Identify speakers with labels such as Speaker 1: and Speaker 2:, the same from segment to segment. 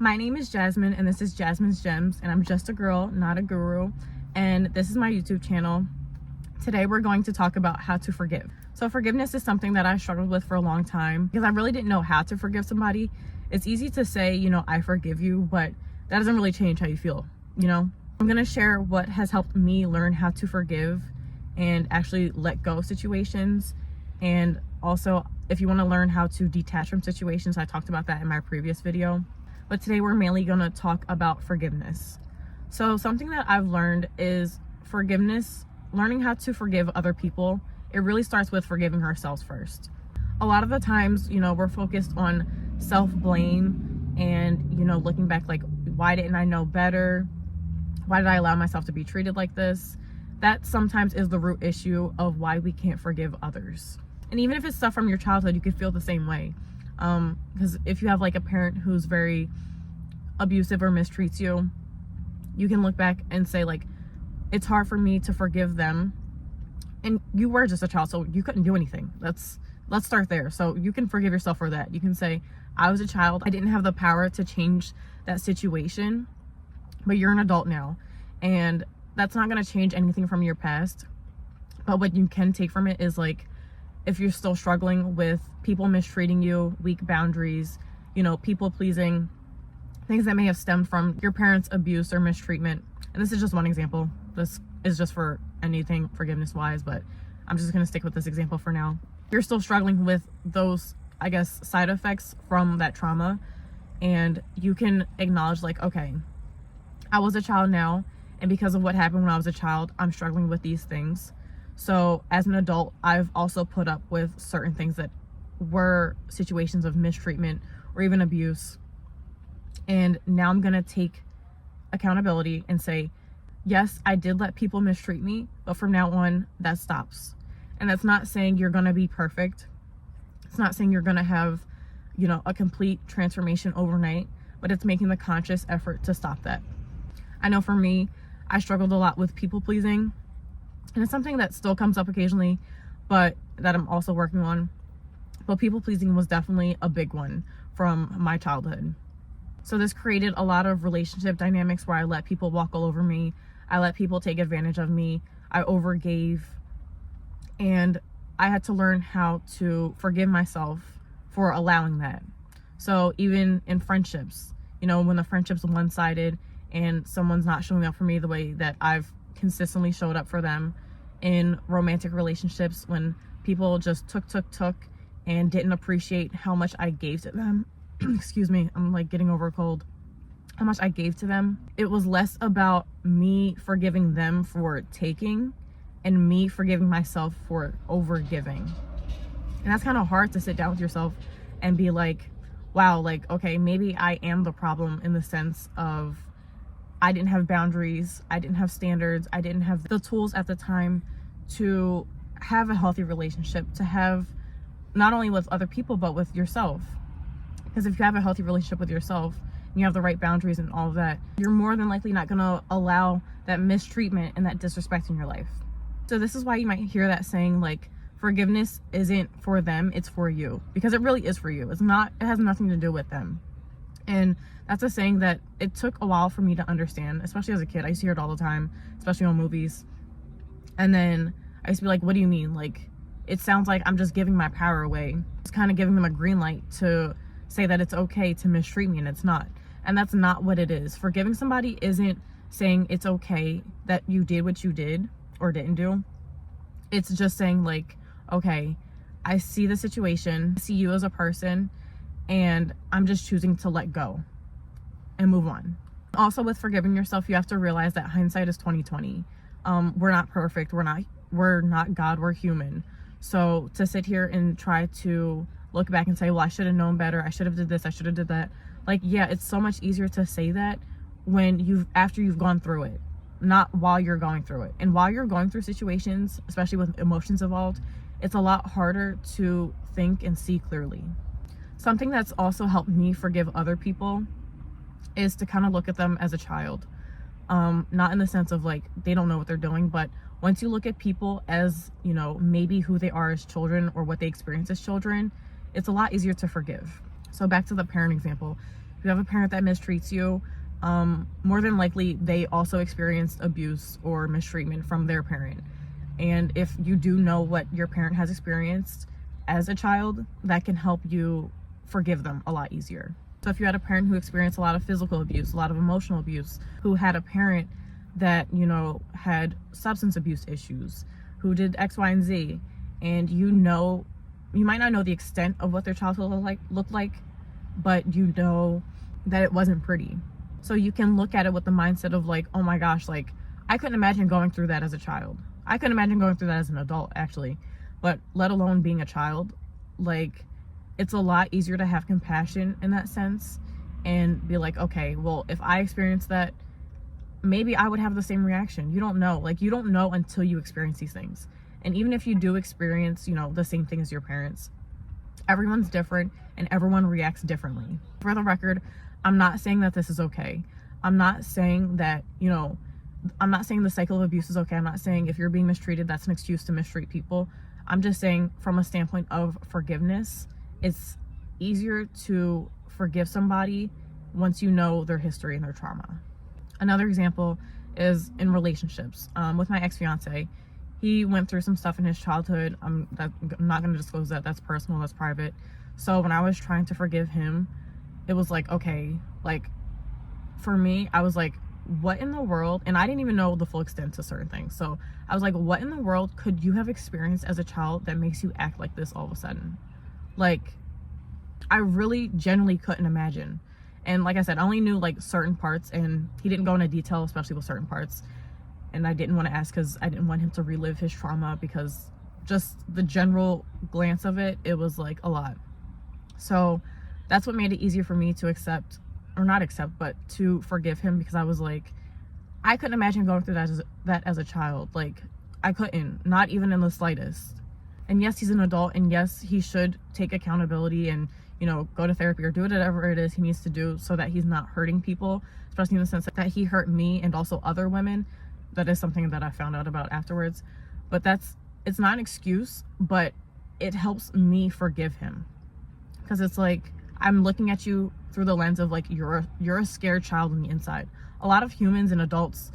Speaker 1: My name is Jasmine and this is Jasmine's Gems, and I'm just a girl, not a guru, and this is my YouTube channel. Today we're going to talk about how to forgive. So forgiveness is something that I struggled with for a long time because I really didn't know how to forgive somebody. It's easy to say, I forgive you, but that doesn't really change how you feel, I'm gonna share what has helped me learn how to forgive and actually let go of situations. And also, if you want to learn how to detach from situations, I talked about that in my previous video. But today we're mainly going to talk about forgiveness. So something that I've learned is forgiveness, learning how to forgive other people. It really starts with forgiving ourselves first. A lot of the times, we're focused on self-blame and, looking back like, why didn't I know better? Why did I allow myself to be treated like this? That sometimes is the root issue of why we can't forgive others. And even if it's stuff from your childhood, you could feel the same way. Because if you have like a parent who's very abusive or mistreats you, you can look back and say like, it's hard for me to forgive them. And you were just a child, so you couldn't do anything. Let's start there. So you can forgive yourself for that. You can say, I was a child. I didn't have the power to change that situation, but you're an adult now. And that's not going to change anything from your past. But what you can take from it is like, if you're still struggling with people mistreating you, weak boundaries, people pleasing, things that may have stemmed from your parents' abuse or mistreatment. And this is just one example. This is just for anything forgiveness wise, but I'm just going to stick with this example for now. You're still struggling with those, side effects from that trauma. And you can acknowledge like, okay, I was a child now. And because of what happened when I was a child, I'm struggling with these things. So as an adult, I've also put up with certain things that were situations of mistreatment or even abuse. And now I'm going to take accountability and say, yes, I did let people mistreat me, but from now on, that stops. And that's not saying you're going to be perfect. It's not saying you're going to have, a complete transformation overnight, but it's making the conscious effort to stop that. I know for me, I struggled a lot with people pleasing. And it's something that still comes up occasionally, but that I'm also working on. But people pleasing was definitely a big one from my childhood. So this created a lot of relationship dynamics where I let people walk all over me. I let people take advantage of me. I overgave. And I had to learn how to forgive myself for allowing that. So even in friendships, when the friendship's one-sided and someone's not showing up for me the way that I've consistently showed up for them, in romantic relationships when people just took and didn't appreciate how much I gave to them. Excuse me, I'm like getting over a cold. How much I gave to them. It was less about me forgiving them for taking and me forgiving myself for overgiving. And that's kind of hard to sit down with yourself and be like, wow, okay, maybe I am the problem in the sense of I didn't have boundaries, I didn't have standards, I didn't have the tools at the time to have a healthy relationship, to have not only with other people, but with yourself. Because if you have a healthy relationship with yourself, and you have the right boundaries and all of that, you're more than likely not gonna allow that mistreatment and that disrespect in your life. So this is why you might hear that saying like, forgiveness isn't for them, it's for you. Because it really is for you. It has nothing to do with them. And that's a saying that it took a while for me to understand, especially as a kid. I used to hear it all the time, especially on movies. And then I used to be like, what do you mean? Like, it sounds like I'm just giving my power away. It's kind of giving them a green light to say that it's okay to mistreat me, and it's not. And that's not what it is. Forgiving somebody isn't saying it's okay that you did what you did or didn't do. It's just saying like, okay, I see the situation, I see you as a person, and I'm just choosing to let go and move on. Also, with forgiving yourself, you have to realize that hindsight is 20/20. We're not perfect. We're not God. We're human. So to sit here and try to look back and say, well, I should have known better. I should have did this. I should have did that. Like, yeah, it's so much easier to say that after you've gone through it, not while you're going through it. And while you're going through situations, especially with emotions involved, it's a lot harder to think and see clearly. Something that's also helped me forgive other people is to kind of look at them as a child. Not in the sense of like, they don't know what they're doing, but once you look at people as, maybe who they are as children or what they experience as children, it's a lot easier to forgive. So back to the parent example, If you have a parent that mistreats you, more than likely they also experienced abuse or mistreatment from their parent. And if you do know what your parent has experienced as a child, that can help you forgive them a lot easier. So if you had a parent who experienced a lot of physical abuse, a lot of emotional abuse, who had a parent that, you know, had substance abuse issues, who did X, Y, and Z, and you might not know the extent of what their childhood looked like, but you know that it wasn't pretty. So you can look at it with the mindset of like, oh my gosh, like I couldn't imagine going through that as a child. I couldn't imagine going through that as an adult, actually, but let alone being a child. Like, it's a lot easier to have compassion in that sense and be like, okay, well, if I experienced that, maybe I would have the same reaction. You don't know. Like, you don't know until you experience these things. And even if you do experience, you know, the same thing as your parents, everyone's different and everyone reacts differently. For the record, I'm not saying that this is okay. I'm not saying that, you know, I'm not saying the cycle of abuse is okay. I'm not saying if you're being mistreated, that's an excuse to mistreat people. I'm just saying from a standpoint of forgiveness, it's easier to forgive somebody once you know their history and their trauma. Another example is in relationships. With my ex-fiance, he went through some stuff in his childhood. I'm not going to disclose that. That's personal. That's private. So when I was trying to forgive him, it was like, okay, like for me, I was like, what in the world? And I didn't even know the full extent to certain things. So I was like, what in the world could you have experienced as a child that makes you act like this all of a sudden? Like, I really genuinely couldn't imagine. And like I said, I only knew like certain parts, and he didn't go into detail, especially with certain parts. And I didn't want to ask because I didn't want him to relive his trauma, because just the general glance of it, it was like a lot. So that's what made it easier for me to accept, or not accept, but to forgive him, because I was like, I couldn't imagine going through that as a child. Like, I couldn't, not even in the slightest. And yes, he's an adult, and yes, he should take accountability and, you know, go to therapy or do whatever it is he needs to do so that he's not hurting people, especially in the sense that he hurt me and also other women. That is something that I found out about afterwards. But it's not an excuse, but it helps me forgive him. Because it's like, I'm looking at you through the lens of like, you're a scared child on the inside. A lot of humans and adults,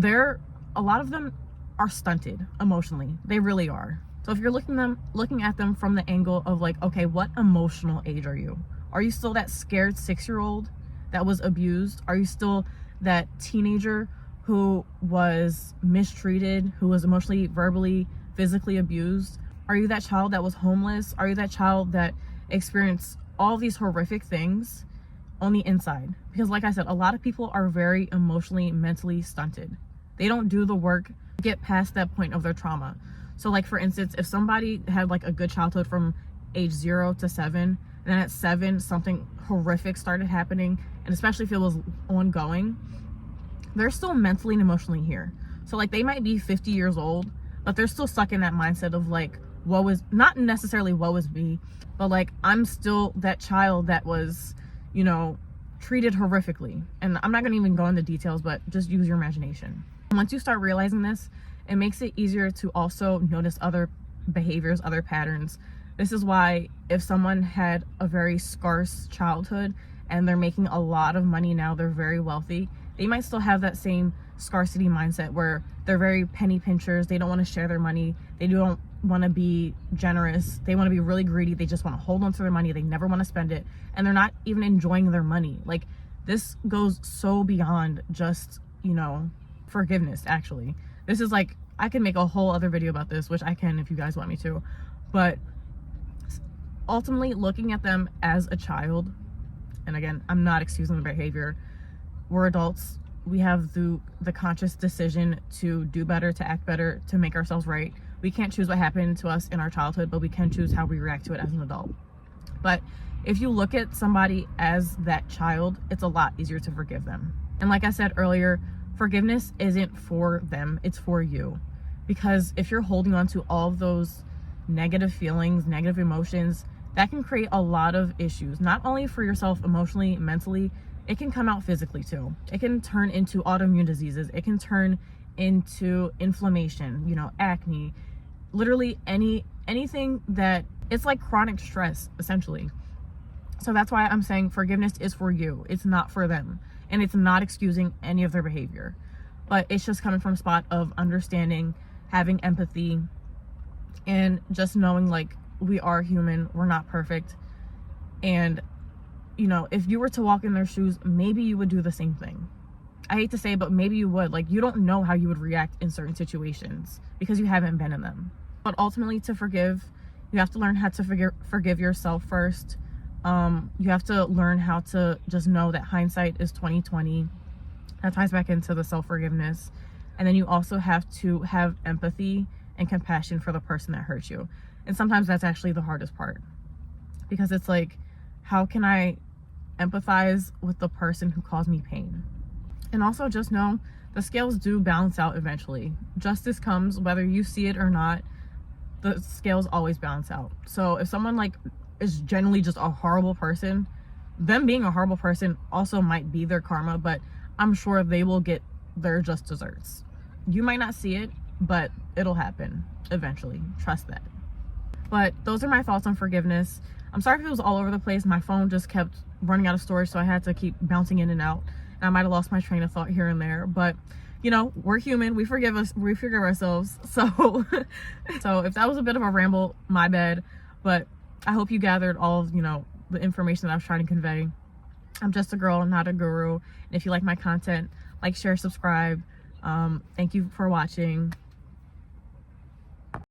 Speaker 1: a lot of them are stunted emotionally. They really are. So if you're looking at them from the angle of like, okay, what emotional age are you? Are you still that scared 6-year-old that was abused? Are you still that teenager who was mistreated, who was emotionally, verbally, physically abused? Are you that child that was homeless? Are you that child that experienced all these horrific things on the inside? Because like I said, a lot of people are very emotionally, mentally stunted. They don't do the work to get past that point of their trauma. So like, for instance, if somebody had like a good childhood from age 0 to 7, and then at 7 something horrific started happening, and especially if it was ongoing, they're still mentally and emotionally here. So like, they might be 50 years old, but they're still stuck in that mindset of like, not necessarily woe is me, but like, I'm still that child that was, you know, treated horrifically. And I'm not gonna even go into details, but just use your imagination. Once you start realizing this, it makes it easier to also notice other behaviors, other patterns. This is why if someone had a very scarce childhood and they're making a lot of money now, they're very wealthy, they might still have that same scarcity mindset where they're very penny pinchers. They don't want to share their money. They don't want to be generous. They want to be really greedy. They just want to hold on to their money. They never want to spend it. And they're not even enjoying their money. Like, this goes so beyond just, you know, forgiveness, actually. This is like, I can make a whole other video about this, which I can if you guys want me to. But ultimately, looking at them as a child, and again, I'm not excusing the behavior. We're adults. We have the conscious decision to do better, to act better, to make ourselves right. We can't choose what happened to us in our childhood, but we can choose how we react to it as an adult. But if you look at somebody as that child, it's a lot easier to forgive them. And like I said earlier, forgiveness isn't for them, it's for you. Because if you're holding on to all of those negative feelings, negative emotions, that can create a lot of issues, not only for yourself emotionally, mentally, it can come out physically too. It can turn into autoimmune diseases. It can turn into inflammation, you know, acne, literally anything that, it's like chronic stress, essentially. So that's why I'm saying forgiveness is for you. It's not for them. And it's not excusing any of their behavior. But it's just coming from a spot of understanding, having empathy, and just knowing like we are human, we're not perfect. And, you know, if you were to walk in their shoes, maybe you would do the same thing. I hate to say it, but maybe you would. Like, you don't know how you would react in certain situations because you haven't been in them. But ultimately, to forgive, you have to learn how to forgive yourself first. You have to learn how to just know that hindsight is 20/20. That ties back into the self-forgiveness. And then you also have to have empathy and compassion for the person that hurt you. And sometimes that's actually the hardest part, because it's like, how can I empathize with the person who caused me pain? And also just know the scales do balance out eventually. Justice comes whether you see it or not. The scales always balance out. So if someone like is generally just a horrible person, them being a horrible person also might be their karma, but I'm sure they will get their just desserts. You might not see it, but it'll happen eventually. Trust that. But those are my thoughts on forgiveness. I'm sorry if it was all over the place. My phone just kept running out of storage, so I had to keep bouncing in and out. And I might have lost my train of thought here and there, but you know, we're human. We forgive ourselves. So, so if that was a bit of a ramble, my bad. But I hope you gathered all of, you know, the information that I was trying to convey. I'm just a girl, not a guru. And if you like my content, like, share, subscribe. Thank you for watching.